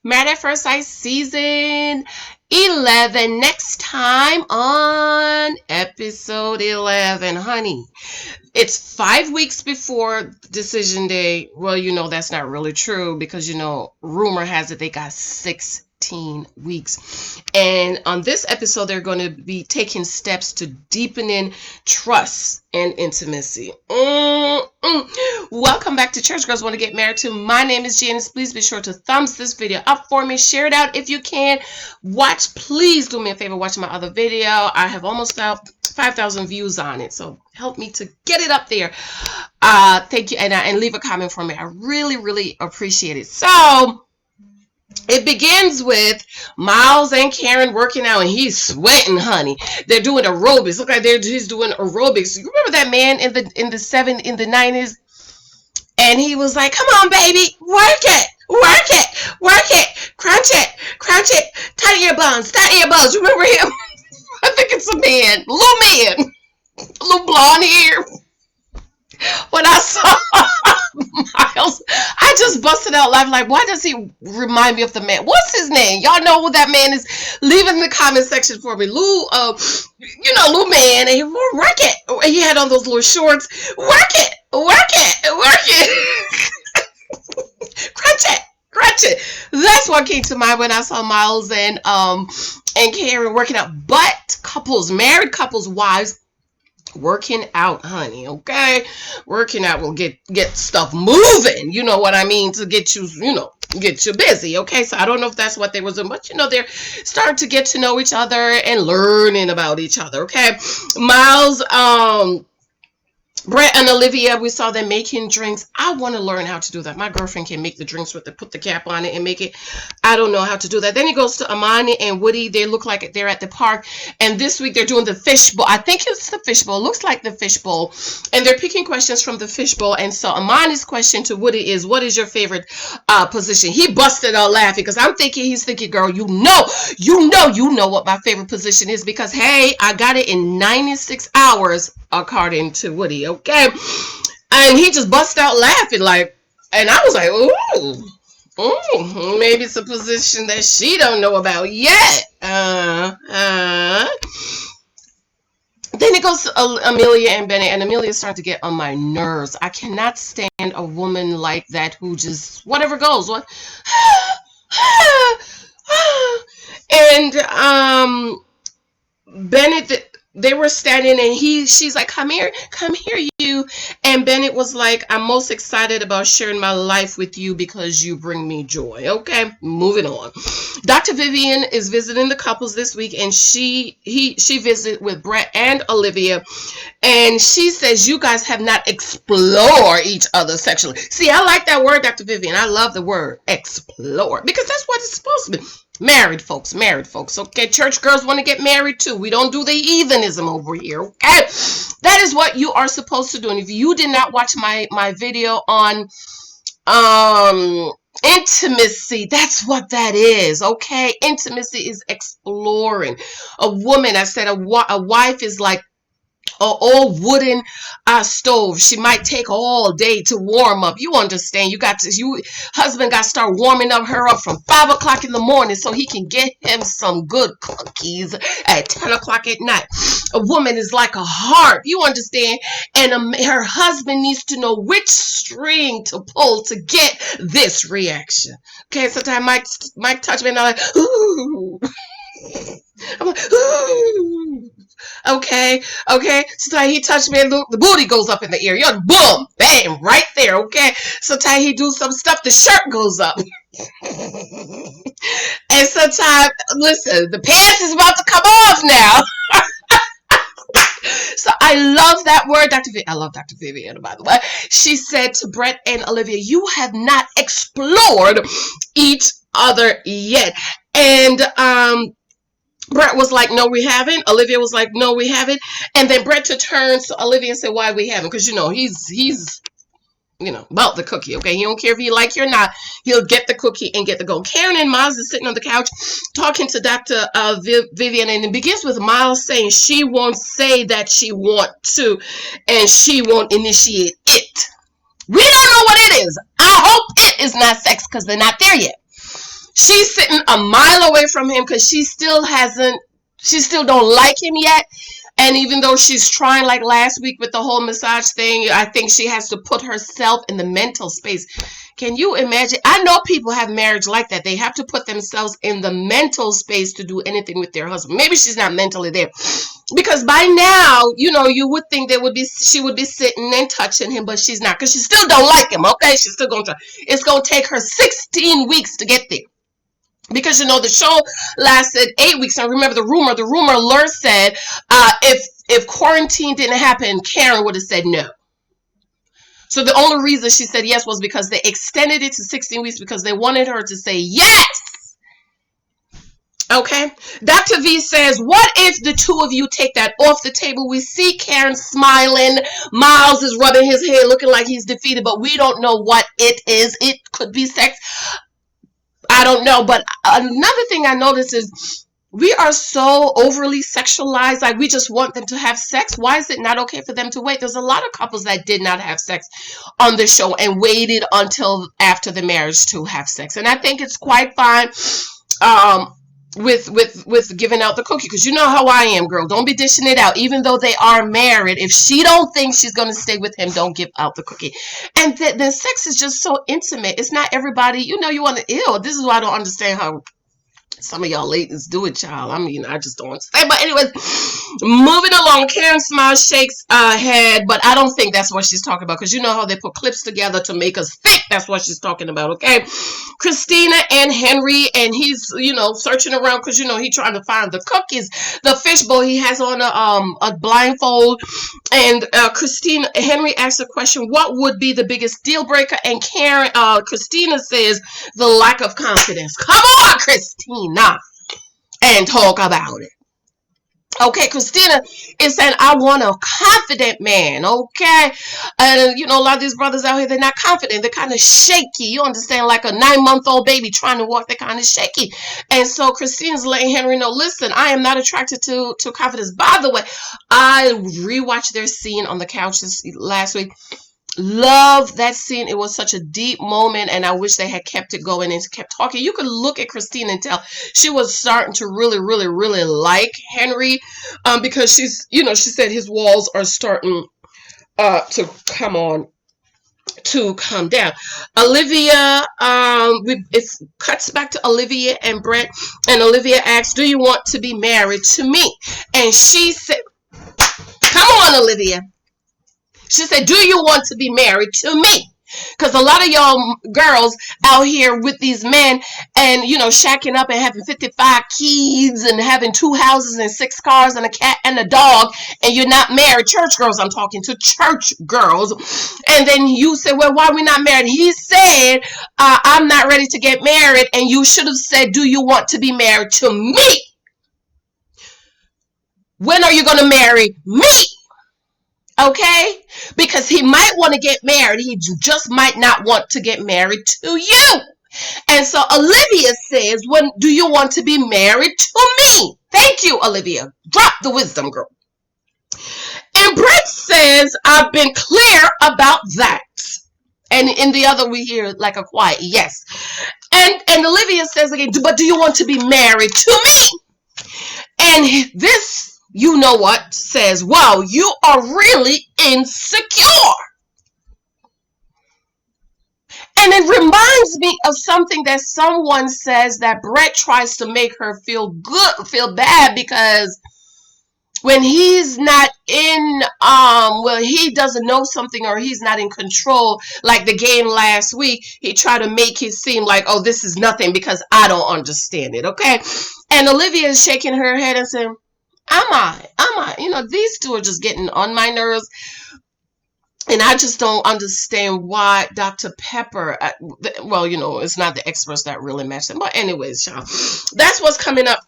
Married at First Sight season 11. Next time on episode 11, honey. It's 5 weeks before decision day. Well, that's not really true because, rumor has it they got 16 weeks. And on this episode, they're going to be taking steps to deepening trust and intimacy. Welcome back to Church Girls Want to Get Married To. My name is Janice. Please be sure to thumbs this video up for me. Share it out if you can. Please do me a favor, watch my other video. I have almost 5,000 views on it, so help me to get it up there. Thank you, and leave a comment for me. I really appreciate it. So it begins with Miles and Karen working out, and he's sweating, honey. They're doing aerobics. Look like he's doing aerobics. You remember that man in the 90s? And he was like, "Come on, baby, work it, crunch it, tight your buns. You remember him? I think it's a man, little blonde hair. When I saw Miles, I just busted out laughing. Like, why does he remind me of the man? What's his name? Y'all know who that man is? Leave it in the comment section for me. Lou man, and he work it. He had on those little shorts. Work it. Crunch it. That's what came to mind when I saw Miles and Karen working out. But married couples, wives, working out, honey, okay? Working out will get stuff moving, you know what I mean, to get you busy, okay? So I don't know if that's what they was doing, but they're starting to get to know each other and learning about each other, okay? Miles, Brett and Olivia, we saw them making drinks. I want to learn how to do that. My girlfriend can make the drinks put the cap on it and make it. I don't know how to do that. Then he goes to Amani and Woody. They look like they're at the park. And this week they're doing the fishbowl. I think it's the fishbowl. Looks like the fishbowl. And they're picking questions from the fishbowl. And so Amani's question to Woody is, what is your favorite position? He busted out laughing because he's thinking, girl, you know what my favorite position is because, hey, I got it in 96 hours according to Woody. Okay, and he just bust out laughing and I was like, ooh, maybe it's a position that she don't know about yet. Then it goes to Amelia and Bennett, and Amelia starting to get on my nerves. I cannot stand a woman like that who just whatever goes. What? And Bennett. They were standing and she's like, come here, you. And Bennett was like, I'm most excited about sharing my life with you because you bring me joy. Okay, moving on. Dr. Vivian is visiting the couples this week, and she visited with Brett and Olivia, and she says you guys have not explored each other sexually. See, I like that word, Dr. Vivian. I love the word explore because that's what it's supposed to be. Married folks, okay? Church girls want to get married too. We don't do the heathenism over here, okay? That is what you are supposed to do. And if you did not watch my video on intimacy, that's what that is, okay? Intimacy is exploring. A woman, I said a wife is like an old wooden stove. She might take all day to warm up. You understand? Husband got to start warming her up from 5 o'clock in the morning so he can get him some good cookies at 10 o'clock at night. A woman is like a harp. You understand? And her husband needs to know which string to pull to get this reaction. Okay, sometimes Mike touch me and I'm like, ooh. I'm like, ooh. Okay. Sometimes he touched me and the booty goes up in the air. You're boom, bam, right there. Okay. Sometimes he do some stuff, the shirt goes up. And sometimes, listen, the pants is about to come off now. So I love that word, Dr. Vivian. I love Dr. Viviana, by the way. She said to Brett and Olivia, you have not explored each other yet. And Brett was like, no, we haven't. Olivia was like, no, we haven't. And then Brett turns to Olivia and said, why we haven't? Because, he's about the cookie, okay? He don't care if you like you or not. He'll get the cookie and get the gold. Karen and Miles is sitting on the couch talking to Dr. Vivian, and it begins with Miles saying she won't say that she want to, and she won't initiate it. We don't know what it is. I hope it is not sex because they're not there yet. She's sitting a mile away from him because she still don't like him yet. And even though she's trying, like last week with the whole massage thing, I think she has to put herself in the mental space. Can you imagine? I know people have marriage like that. They have to put themselves in the mental space to do anything with their husband. Maybe she's not mentally there. Because by now, you would think she would be sitting and touching him, but she's not. Because she still don't like him, okay? She's still going to try. It's going to take her 16 weeks to get there. Because the show lasted 8 weeks. And remember the rumor alert said if quarantine didn't happen, Karen would have said no. So the only reason she said yes was because they extended it to 16 weeks because they wanted her to say yes. Okay. Dr. V says, what if the two of you take that off the table? We see Karen smiling. Miles is rubbing his head looking like he's defeated, but we don't know what it is. It could be sex. I don't know. But another thing I noticed is we are so overly sexualized. Like we just want them to have sex. Why is it not okay for them to wait? There's a lot of couples that did not have sex on the show and waited until after the marriage to have sex. And I think it's quite fine. With giving out the cookie, because you know how I am, girl. Don't be dishing it out. Even though they are married, if she don't think she's going to stay with him, don't give out the cookie. And the sex is just so intimate. It's not everybody, you want to, this is why I don't understand how some of y'all ladies do it, child. I mean, I just don't understand. But anyways, moving along, Karen smiles, shakes head, but I don't think that's what she's talking about, because you know how they put clips together to make us think that's what she's talking about, okay? Christina and Henry, and he's, searching around because, he trying to find the cookies. The fishbowl, he has on a blindfold, and Henry asks a question, what would be the biggest deal breaker? And Christina says, the lack of confidence. Come on, Christina, and talk about it. Okay, Christina is saying, I want a confident man, okay? And, a lot of these brothers out here, they're not confident. They're kind of shaky. You understand, like a 9-month-old baby trying to walk, they're kind of shaky. And so Christina's letting Henry know, listen, I am not attracted to confidence. By the way, I rewatched their scene on the couch last week. Love that scene. It was such a deep moment, and I wish they had kept it going and kept talking. You could look at Christine and tell she was starting to really, really, really like Henry, because she said his walls are starting to come down. Olivia, it cuts back to Olivia and Brett, and Olivia asks, do you want to be married to me? And she said, come on, Olivia. She said, do you want to be married to me? Because a lot of y'all girls out here with these men and, shacking up and having 55 kids and having 2 houses and 6 cars and a cat and a dog, and you're not married. Church girls, I'm talking to church girls. And then you say, well, why are we not married? He said, I'm not ready to get married. And you should have said, do you want to be married to me? When are you going to marry me? Okay? Because he might want to get married. He just might not want to get married to you. And so Olivia says, when do you want to be married to me? Thank you, Olivia. Drop the wisdom, girl. And Brett says, I've been clear about that. And in the other, we hear like a quiet yes. And Olivia says again, but do you want to be married to me? And this, you know what, says, wow, you are really insecure. And it reminds me of something that someone says, that Brett tries to make her feel bad, because when he's not in, he doesn't know something, or he's not in control, like the game last week, he tried to make it seem like, oh, this is nothing because I don't understand it, okay? And Olivia is shaking her head and saying, Am I? These two are just getting on my nerves. And I just don't understand why Dr. Pepper, it's not the experts that really match them. But anyways, y'all, that's what's coming up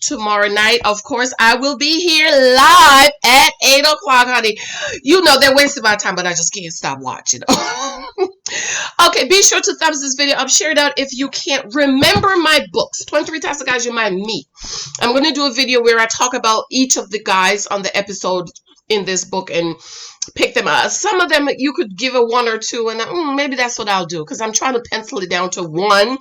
tomorrow night. Of course, I will be here live at 8 o'clock, honey. They're wasting my time, but I just can't stop watching. Okay, be sure to thumbs this video up, share it out if you can't. Remember my books, 23 Types of Guys You Might Meet. I'm going to do a video where I talk about each of the guys on the episode in this book and pick them out. Some of them you could give a 1 or 2, and maybe that's what I'll do, because I'm trying to pencil it down to 1.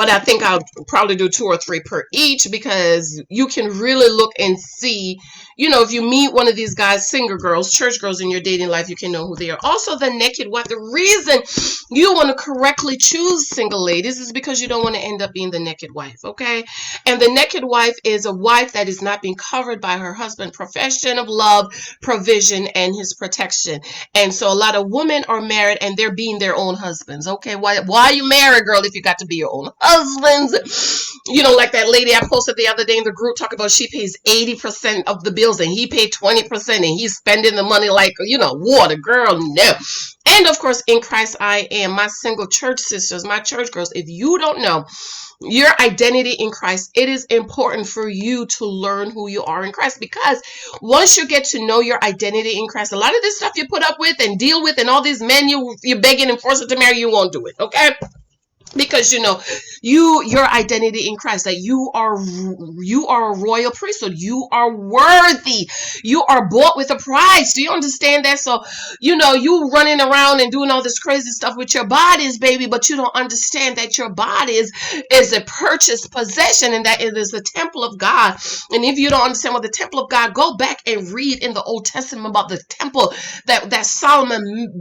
but I think I'll probably do 2 or 3 per each, because you can really look and see, if you meet one of these guys, single girls, church girls in your dating life, you can know who they are. Also, the naked wife. The reason you want to correctly choose single ladies is because you don't want to end up being the naked wife, okay? And the naked wife is a wife that is not being covered by her husband, profession of love, provision, and his protection. And so a lot of women are married and they're being their own husbands, okay? Why are you married, girl, if you got to be your own husbands? Like that lady I posted the other day in the group talking about she pays 80% of the bills and he paid 20% and he's spending the money like, water. Girl, no. And of course, in Christ I am. My single church sisters, my church girls, if you don't know your identity in Christ, it is important for you to learn who you are in Christ, because once you get to know your identity in Christ, a lot of this stuff you put up with and deal with and all these men you're begging and forcing to marry, you won't do it, okay? Because your identity in Christ, that you are a royal priesthood, you are worthy, you are bought with a price. Do you understand that? So you running around and doing all this crazy stuff with your bodies, baby, but you don't understand that your body is a purchased possession, and that it is the temple of God. And if you don't understand what the temple of God, go back and read in the Old Testament about the temple that Solomon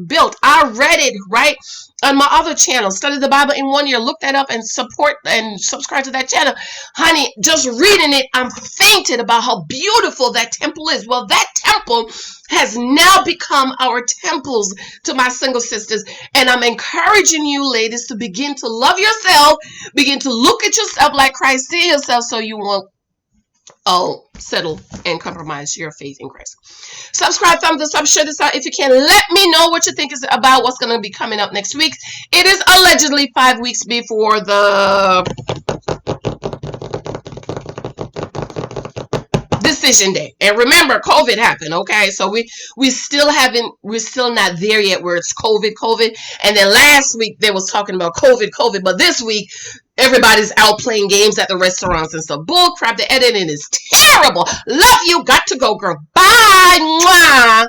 built. I read it right on my other channel, Study the Bible in 1 Year. Look that up and support and subscribe to that channel. Honey, just reading it, I'm fainted about how beautiful that temple is. Well, that temple has now become our temples to my single sisters. And I'm encouraging you, ladies, to begin to love yourself, begin to look at yourself like Christ sees yourself, so you won't settle and compromise your faith in Christ. Subscribe, thumbs this up, share this out if you can. Let me know what you think is about what's going to be coming up next week. It is allegedly 5 weeks before the decision day. And remember, COVID happened, okay? So we're still not there yet where it's COVID. And then last week they was talking about COVID, but this week everybody's out playing games at the restaurants and stuff. Bull crap, the editing is terrible. Love you, got to go, girl. Bye. Mwah.